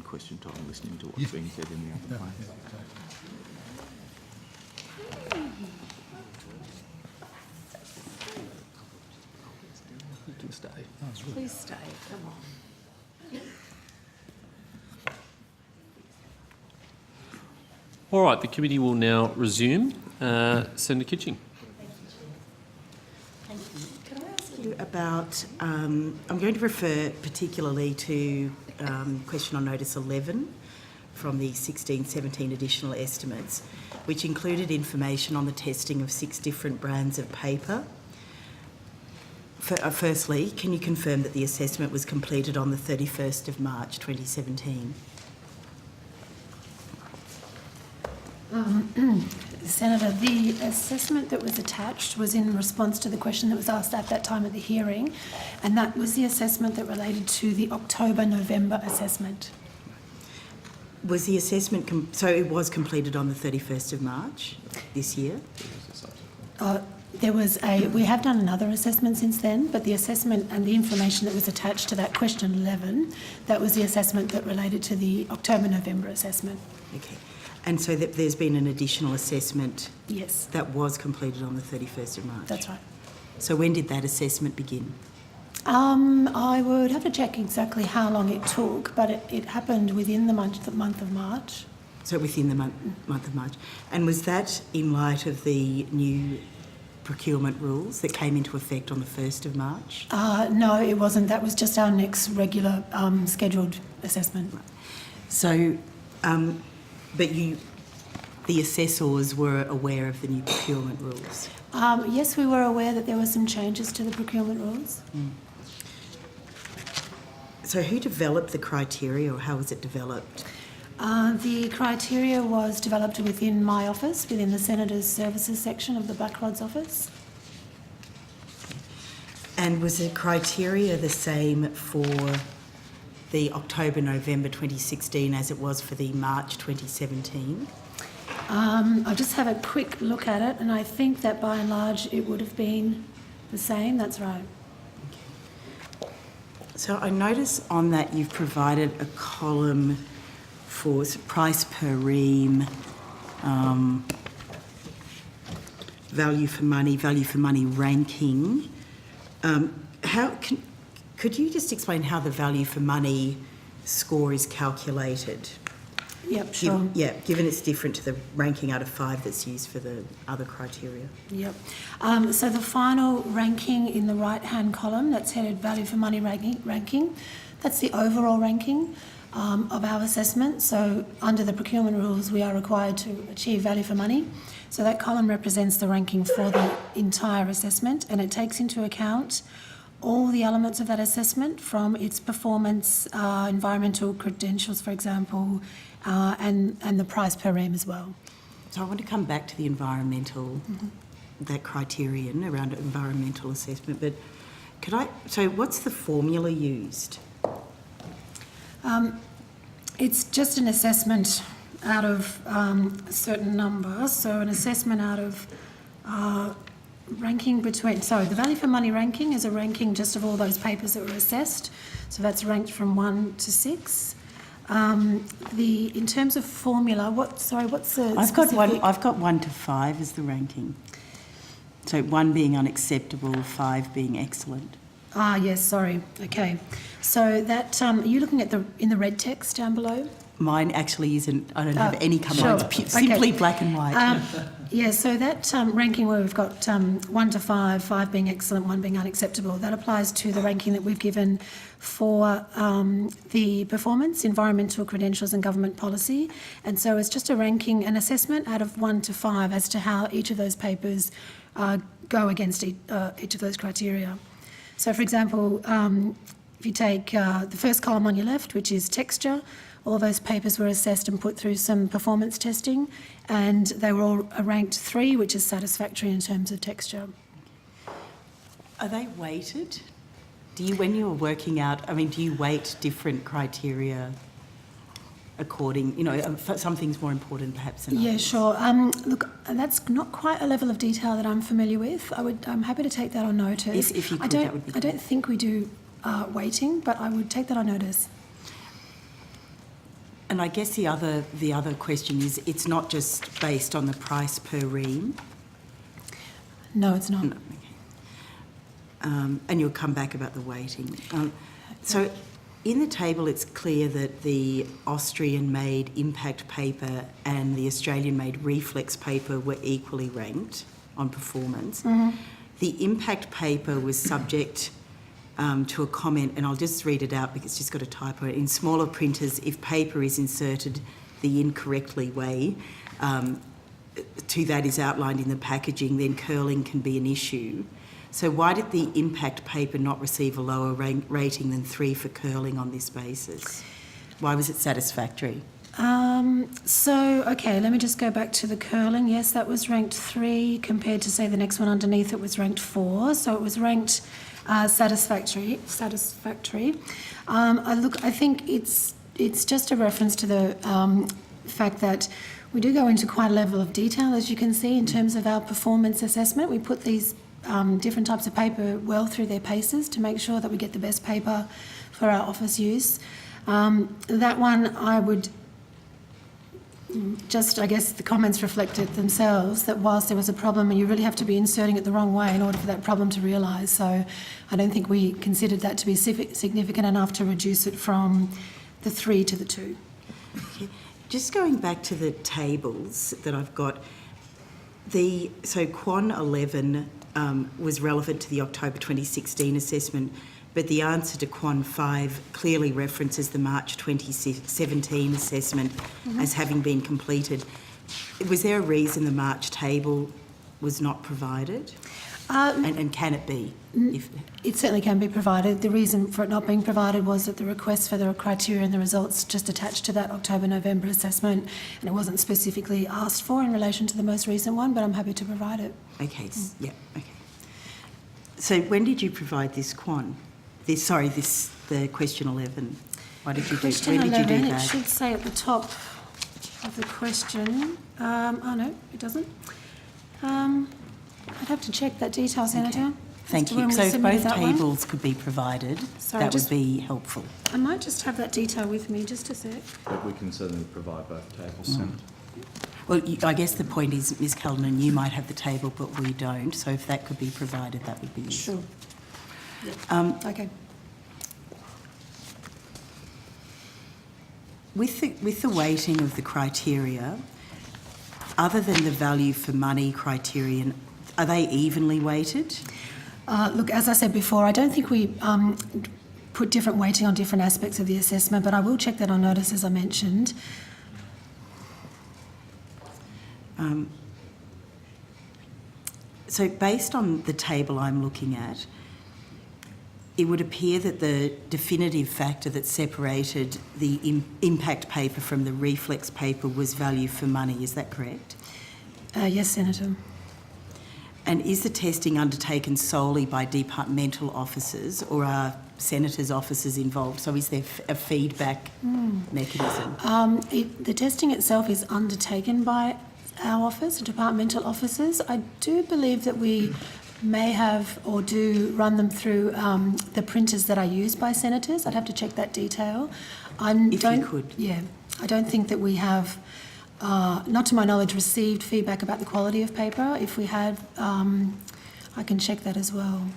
question time listening to what's being said in the other place. You can stay. Please stay. Come on. All right, the committee will now resume. Senator Kitching. Thank you. Can I ask you about, I'm going to refer particularly to question on notice 11 from the 16-17 additional estimates, which included information on the testing of 6 different brands of paper. Firstly, can you confirm that the assessment was completed on the 31st of March 2017? Senator, the assessment that was attached was in response to the question that was asked at that time of the hearing, and that was the assessment that related to the October-November assessment. Was the assessment, so it was completed on the 31st of March this year? We have done another assessment since then, but the assessment and the information that was attached to that question 11, that was the assessment that related to the October-November assessment. Okay. And so that there's been an additional assessment? Yes. That was completed on the 31st of March? That's right. So when did that assessment begin? I would have to check exactly how long it took, but it happened within the month of March. So within the month of March. And was that in light of the new procurement rules that came into effect on the 1st of March? No, it wasn't. That was just our next regular scheduled assessment. Right. So, but the assessors were aware of the new procurement rules? Yes, we were aware that there were some changes to the procurement rules. Mm. So who developed the criteria, or how was it developed? The criteria was developed within my office, within the Senator's Services section of the Blackrod's office. And was the criteria the same for the October-November 2016 as it was for the March 2017? I'll just have a quick look at it, and I think that by and large it would have been the same. That's right. Okay. So I notice on that you've provided a column for price per ream, value for money ranking. Could you just explain how the value for money score is calculated? Yep, sure. Given it's different to the ranking out of 5 that's used for the other criteria. Yep. So the final ranking in the right-hand column, that's headed value for money ranking, that's the overall ranking of our assessment. So under the procurement rules, we are required to achieve value for money. So that column represents the ranking for the entire assessment, and it takes into account all the elements of that assessment, from its performance, environmental credentials, for example, and the price per ream as well. So I want to come back to the environmental, that criterion around environmental assessment, but so what's the formula used? It's just an assessment out of a certain number, so an assessment out of ranking between, the value for money ranking is a ranking just of all those papers that were assessed, so that's ranked from 1 to 6. In terms of formula, what's the I've got 1 to 5 as the ranking. So 1 being unacceptable, 5 being excellent. Yes, sorry. Okay. So that, are you looking at in the red text down below? Mine actually isn't, I don't have any colour, sure. it's simply black and white. Yeah, so that ranking where we've got 1 to 5, 5 being excellent, 1 being unacceptable, that applies to the ranking that we've given for the performance, environmental credentials and government policy. And so it's just a ranking, an assessment out of 1 to 5 as to how each of those papers go against each of those criteria. So, for example, if you take the first column on your left, which is texture, all those papers were assessed and put through some performance testing, and they were all ranked 3, which is satisfactory in terms of texture. Are they weighted? When you're working out, do you weight different criteria according, some things more important perhaps than others? Yeah, sure. Look, that's not quite a level of detail that I'm familiar with. I'm happy to take that on notice. If you could, that would be I don't think we do weighting, but I would take that on notice. And I guess the other question is, it's not just based on the price per ream. No, it's not. No, okay. And you'll come back about the weighting. So in the table, it's clear that the Austrian-made impact paper and the Australian-made reflex paper were equally ranked on performance. The impact paper was subject to a comment, and I'll just read it out because it's just got a typo. In smaller printers, if paper is inserted the incorrectly way, to that is outlined in the packaging, then curling can be an issue. So why did the impact paper not receive a lower rating than 3 for curling on this basis? Why was it satisfactory? Okay, let me just go back to the curling. Yes, that was ranked 3 compared to, say, the next one underneath it was ranked 4. So it was ranked satisfactory. I think it's just a reference to the fact that we do go into quite a level of detail, as you can see, in terms of our performance assessment. We put these different types of paper well through their paces to make sure that we get the best paper for our office use. That one, I would I guess the comments reflected themselves that whilst there was a problem, and you really have to be inserting it the wrong way in order for that problem to realise. So I don't think we considered that to be significant enough to reduce it from the 3 to the 2. Okay. Just going back to the tables that I've got, so Quan 11 was relevant to the October 2016 assessment, but the answer to Quan 5 clearly references the March 2017 assessment as having been completed. Was there a reason the March table was not provided? And can it be? It certainly can be provided. The reason for it not being provided was that the request for the criteria and the results just attached to that October-November assessment, and it wasn't specifically asked for in relation to the most recent one, but I'm happy to provide it. Okay, yeah, okay. So when did you provide this Quan? The question 11. Why did you do? Question when 11, did you do it that? should say at the top of the question. Oh no, it doesn't. I'd have to check that detail, Senator. Okay. Thank you. So if both tables could be provided, that would be helpful. I might just have that detail with me, just a sec. But we can certainly provide both tables, Senator. Well, I guess the point is, Ms Callinan, you might have the table, but we don't. So if that could be provided, that would be useful. Sure. Yeah. Okay. With the weighting of the criteria, other than the value for money criterion, are they evenly weighted? Look, as I said before, I don't think we put different weighting on different aspects of the assessment, but I will check that on notice, as I mentioned. So based on the table I'm looking at, it would appear that the definitive factor that separated the impact paper from the reflex paper was value for money. Is that correct? Yes, Senator. And is the testing undertaken solely by departmental officers, or are senators' officers involved? So is there a feedback mechanism? The testing itself is undertaken by our office, departmental officers. I do believe that we may have or do run them through the printers that are used by senators. I'd have to check that detail. If you could. Yeah. I don't think that we have, not to my knowledge, received feedback about the quality of paper. If we had, I can check that as well.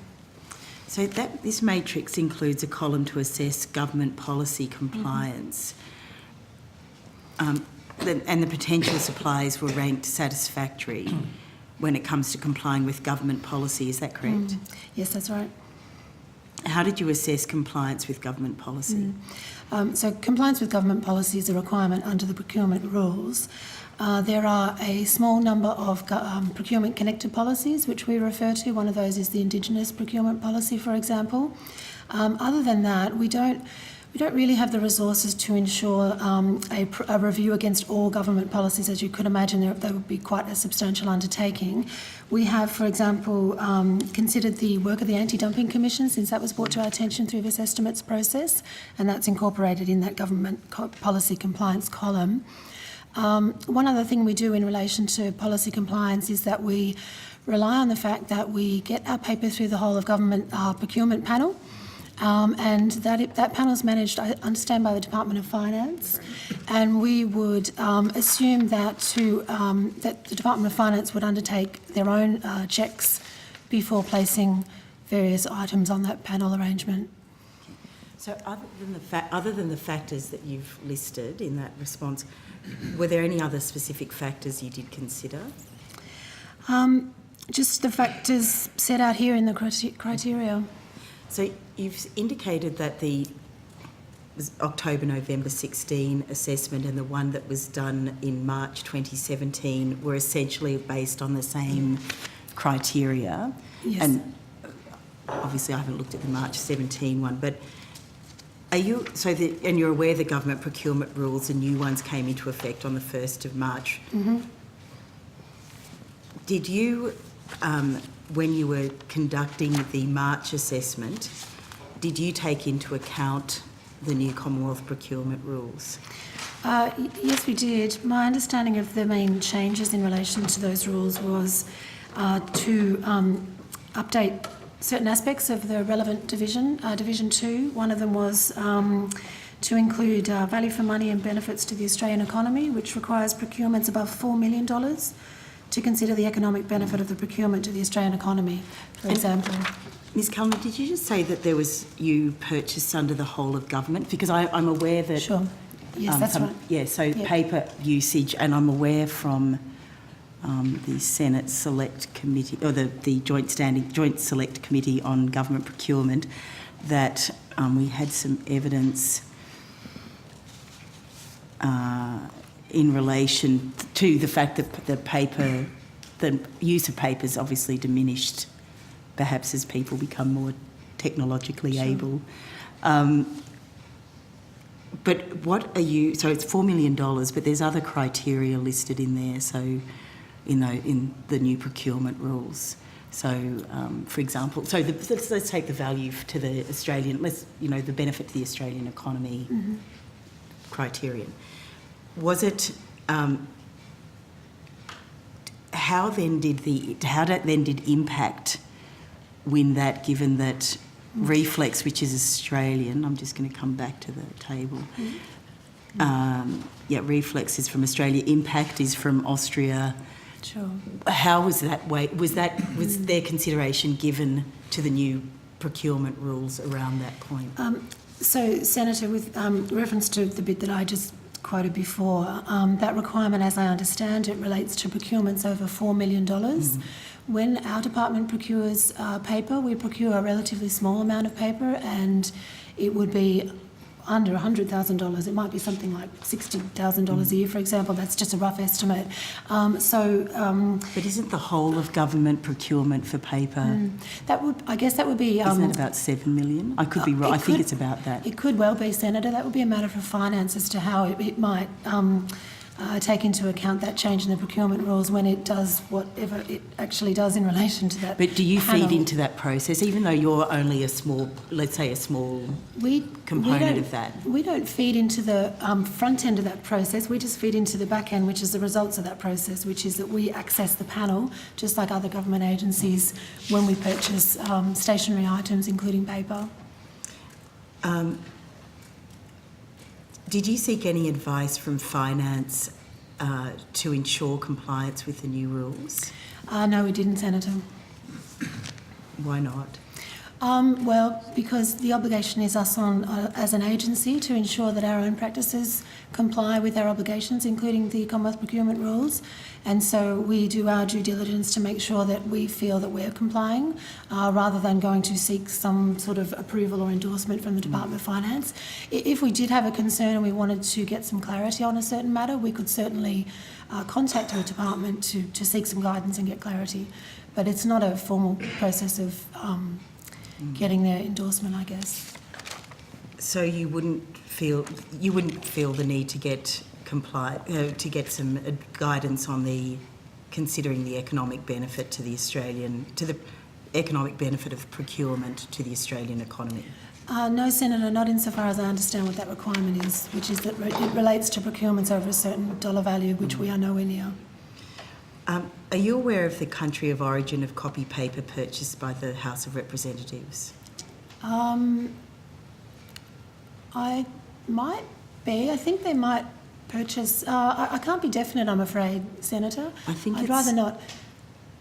So this matrix includes a column to assess government policy compliance. And the potential suppliers were ranked satisfactory when it comes to complying with government policy. Is that correct? Yes, that's right. How did you assess compliance with government policy? So compliance with government policy is a requirement under the procurement rules. There are a small number of procurement connected policies which we refer to. One of those is the Indigenous procurement policy, for example. Other than that, we don't really have the resources to ensure a review against all government policies. As you could imagine, that would be quite a substantial undertaking. We have, for example, considered the work of the Anti-Dumping Commission, since that was brought to our attention through this estimates process, and that's incorporated in that government policy compliance column. One other thing we do in relation to policy compliance is that we rely on the fact that we get our paper through the whole of government procurement panel. and that panel is managed, I understand, by the Department of Finance, and we would assume that that the Department of Finance would undertake their own checks before placing various items on that panel arrangement. So other than the factors that you've listed in that response, were there any other specific factors you did consider? Just the factors set out here in the criteria. So you've indicated that the October-November 16 assessment and the one that was done in March 2017 were essentially based on the same criteria. Yes. And obviously I haven't looked at the March 17 one, but are you, and you're aware the government procurement rules, the new ones came into effect on the 1st of March. Mm-hmm. Did you, when you were conducting the March assessment, did you take into account the new Commonwealth procurement rules? Yes, we did. My understanding of the main changes in relation to those rules was to update certain aspects of the relevant division, Division 2. One of them was to include value for money and benefits to the Australian economy, which requires procurements above $4 million to consider the economic benefit of the procurement to the Australian economy, for example. Ms Cullen, did you just say that you purchased under the whole of government? Because I'm aware that... Sure. Yes, that's right. Yeah, so Yeah. paper usage, and I'm aware from the Senate Select Committee, or the Joint Select Committee on Government Procurement, that we had some evidence in relation to the fact that the use of paper is obviously diminished, perhaps as people become more technologically able. But what are you, so it's $4 million, but there's other criteria listed in there, so, in the new procurement rules. So, for example, let's take the value to the Australian, the benefit to the Australian economy criterion. Was it, how then did impact win that, given that Reflex, which is Australian, I'm just going to come back to the table. Reflex is from Australia, Impact is from Austria. Sure. How was that was their consideration given to the new procurement rules around that point? So, Senator, with reference to the bit that I just quoted before, that requirement, as I understand it, relates to procurements over $4 million. When our department procures paper, we procure a relatively small amount of paper, and it would be under $100,000. It might be something like $60,000 a year, for example. That's just a rough estimate. But isn't the whole of government procurement for paper? I guess that would be. Isn't it about $7 million? I could be wrong. I think it's about that. It could well be, Senator. That would be a matter for finance as to how it might take into account that change in the procurement rules when it does whatever it actually does in relation to that. But do you panel. feed into that process, even though you're only a small component of that? We don't feed into the front end of that process. We just feed into the back end, which is the results of that process, which is that we access the panel, just like other government agencies, when we purchase stationery items, including paper. Did you seek any advice from finance to ensure compliance with the new rules? No, we didn't, Senator. Why not? Well, because the obligation is us on as an agency to ensure that our own practices comply with our obligations, including the Commonwealth procurement rules, and so we do our due diligence to make sure that we feel that we're complying, rather than going to seek some sort of approval or endorsement from the Department of Finance. If we did have a concern and we wanted to get some clarity on a certain matter, we could certainly contact our department to seek some guidance and get clarity, but it's not a formal process of getting their endorsement, I guess. So you wouldn't feel the need to get to get some guidance on considering the economic benefit to the economic benefit of procurement to the Australian economy? No, Senator, not insofar as I understand what that requirement is, which is that it relates to procurements over a certain dollar value, which we are nowhere near. Are you aware of the country of origin of copy paper purchased by the House of Representatives? I might be. I think they might purchase. I can't be definite, I'm afraid, Senator. I think I'd it's- rather not.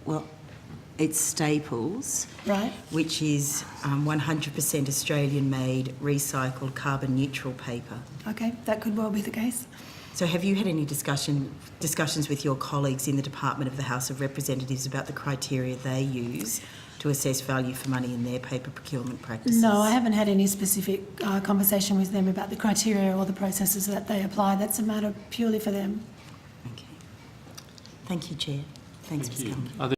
Well, it's Staples, Right. which is 100% Australian-made, recycled, carbon-neutral paper. Okay, that could well be the case. So have you had any discussions with your colleagues in the Department of the House of Representatives about the criteria they use to assess value for money in their paper procurement practices? No, I haven't had any specific conversation with them about the criteria or the processes that they apply. That's a matter purely for them. Okay. Thank you, Chair. Thanks, Ms. Cunningham. Are there